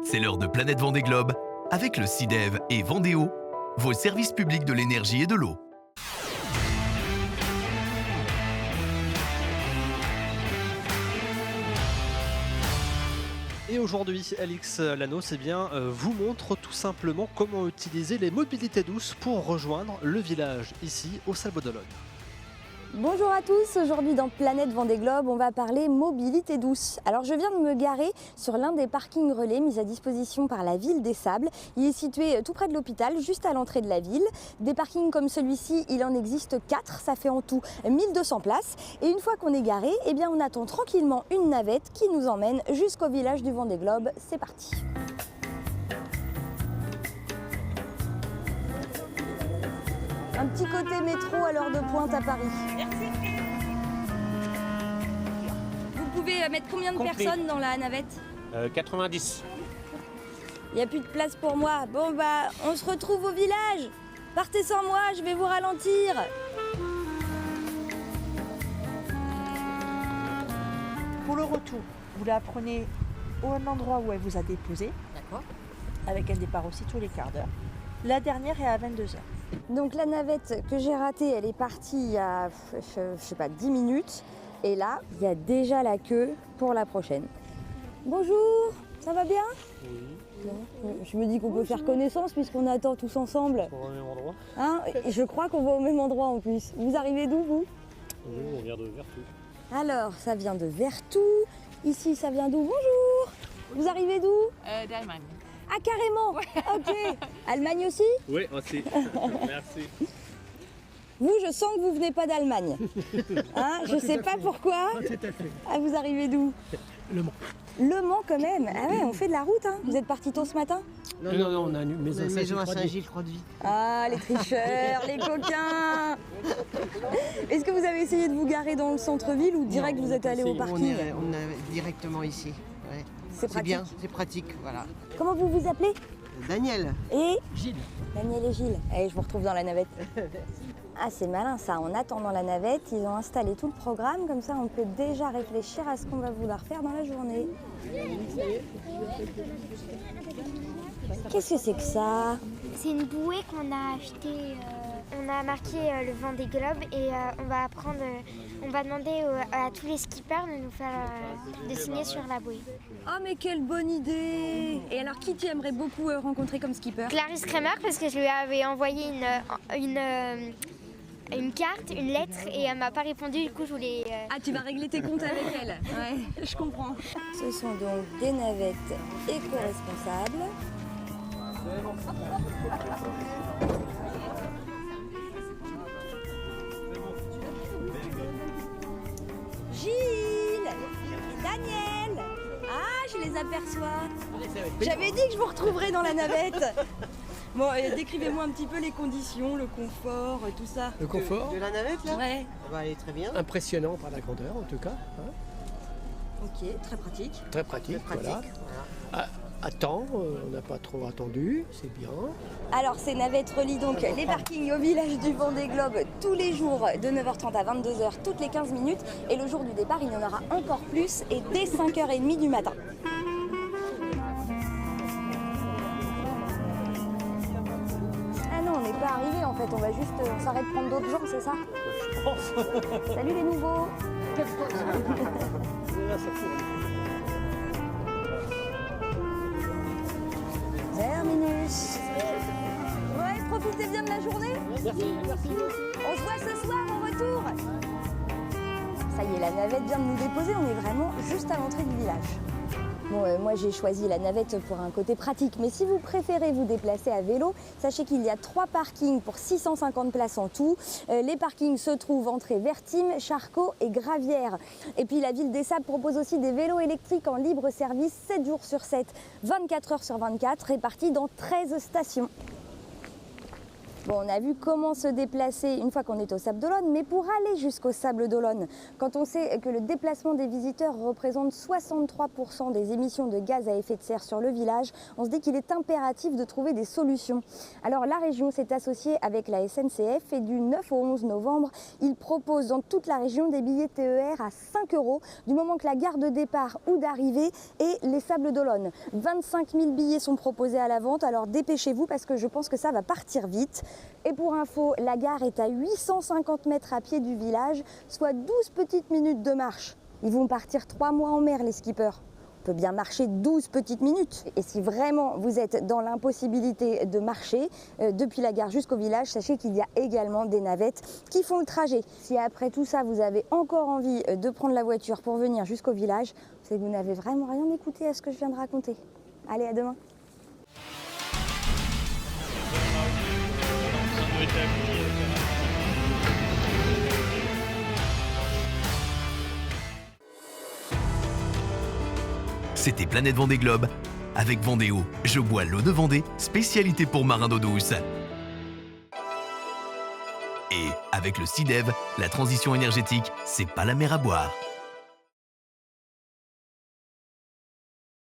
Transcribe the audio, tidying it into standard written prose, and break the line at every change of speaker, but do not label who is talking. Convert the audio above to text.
C'est l'heure de Planète Vendée Globe avec le CIDEV et Vendéo, vos services publics de l'énergie et de l'eau.
Et aujourd'hui, Alix Lanos vous montre tout simplement comment utiliser les mobilités douces pour rejoindre le village ici au Salbodolone.
Bonjour à tous, aujourd'hui dans Planète Vendée Globe, on va parler mobilité douce. Alors je viens de me garer sur l'un des parkings relais mis à disposition par la ville des Sables. Il est situé tout près de l'hôpital, juste à l'entrée de la ville. Des parkings comme celui-ci, il en existe 4, ça fait en tout 1200 places. Et une fois qu'on est garé, eh bien on attend tranquillement une navette qui nous emmène jusqu'au village du Vendée Globe. C'est parti. Un petit côté métro à l'heure de pointe à Paris. Merci. Vous pouvez mettre combien de personnes dans la navette
90.
Il n'y a plus de place pour moi. Bon bah, on se retrouve au village. Partez sans moi, je vais vous ralentir.
Pour le retour, vous la prenez au endroit où elle vous a déposé.
D'accord.
Avec un départ aussi tous les quarts d'heure. La dernière est à 22h.
Donc la navette que j'ai ratée, elle est partie il y a, je sais pas, 10 minutes. Et là, il y a déjà la queue pour la prochaine. Bonjour, ça va bien? Oui. Je me dis qu'on peut faire connaissance puisqu'on attend tous ensemble.
On va au même endroit.
Hein, et je crois qu'on va au même endroit en plus. Vous arrivez d'où, vous?
Oui, on vient de Vertou.
Alors, ça vient de Vertou. Ici, ça vient d'où? Bonjour. Vous arrivez d'où?
D'Allemagne.
Ah, carrément. Ok. Allemagne aussi?
Oui, aussi. Merci.
Vous, je sens que vous venez pas d'Allemagne. Hein, je sais pas pourquoi. Ah, vous arrivez d'où?
Le Mans.
Le Mans quand même. Ah ouais, on fait de la route. Hein. Vous êtes partis tôt ce matin?
Non, on a une maison à Saint-Gilles-Croix-de-Vie.
Ah, les tricheurs, les coquins. Est-ce que vous avez essayé de vous garer dans le centre-ville ou direct vous êtes allé au parking?
On est directement ici. Ouais.
C'est
bien, c'est pratique, voilà.
Comment vous vous appelez?
Daniel.
Et
Gilles.
Daniel et Gilles. Allez, je vous retrouve dans la navette. Ah, c'est malin ça. En attendant la navette, ils ont installé tout le programme. Comme ça, on peut déjà réfléchir à ce qu'on va vouloir faire dans la journée. Qu'est-ce que c'est que ça?
C'est une bouée qu'on a achetée. On a marqué le Vendée Globe et on va demander à tous les skippers de nous faire dessiner sur la bouée.
Oh, mais quelle bonne idée! Et alors, qui tu aimerais beaucoup rencontrer comme skipper?
Clarisse Kramer, parce que je lui avais envoyé une carte, une lettre et elle m'a pas répondu, du coup je voulais...
Ah, tu vas régler tes comptes avec elle? Ouais, je comprends. Ce sont donc des navettes éco-responsables. Gilles! Daniel! Ah, je les aperçois. J'avais dit que je vous retrouverais dans la navette. Bon, décrivez-moi un petit peu les conditions, le confort, tout ça.
Le confort
de la navette là?
Ouais.
Elle est très bien.
Impressionnant par la grandeur en tout cas. Hein.
Ok, très pratique.
Très pratique, voilà. À temps, on n'a pas trop attendu, c'est bien.
Alors ces navettes relient donc les parkings au village du Vendée Globe tous les jours de 9h30 à 22h toutes les 15 minutes. Et le jour du départ, il y en aura encore plus et dès 5h30 du matin. Ah non, on n'est pas arrivé en fait, on s'arrête prendre d'autres gens, c'est ça? Je pense. Salut les nouveaux. Terminus. Ouais, profitez bien de la journée.
Merci.
On se voit ce soir au retour. Ça y est, la navette vient de nous déposer, on est vraiment juste à l'entrée du village. Bon, moi j'ai choisi la navette pour un côté pratique, mais si vous préférez vous déplacer à vélo, sachez qu'il y a 3 parkings pour 650 places en tout. Les parkings se trouvent entrée Vertime, Charcot et Gravières. Et puis la ville des Sables propose aussi des vélos électriques en libre service 7 jours sur 7, 24 heures sur 24, répartis dans 13 stations. Bon, on a vu comment se déplacer une fois qu'on est au Sable d'Olonne, mais pour aller jusqu'au Sable d'Olonne, quand on sait que le déplacement des visiteurs représente 63% des émissions de gaz à effet de serre sur le village, on se dit qu'il est impératif de trouver des solutions. Alors la région s'est associée avec la SNCF et du 9 au 11 novembre, ils proposent dans toute la région des billets TER à 5 € du moment que la gare de départ ou d'arrivée est les Sables d'Olonne. 25 000 billets sont proposés à la vente, alors dépêchez-vous parce que je pense que ça va partir vite. Et pour info, la gare est à 850 mètres à pied du village, soit 12 petites minutes de marche. Ils vont partir 3 mois en mer, les skippers. On peut bien marcher 12 petites minutes. Et si vraiment vous êtes dans l'impossibilité de marcher depuis la gare jusqu'au village, sachez qu'il y a également des navettes qui font le trajet. Si après tout ça, vous avez encore envie de prendre la voiture pour venir jusqu'au village, c'est que vous n'avez vraiment rien écouté à ce que je viens de raconter. Allez, à demain.
C'était Planète Vendée Globe. Avec Vendéo, je bois l'eau de Vendée, spécialité pour marins d'eau douce. Et avec le CIDEV, la transition énergétique, c'est pas la mer à boire.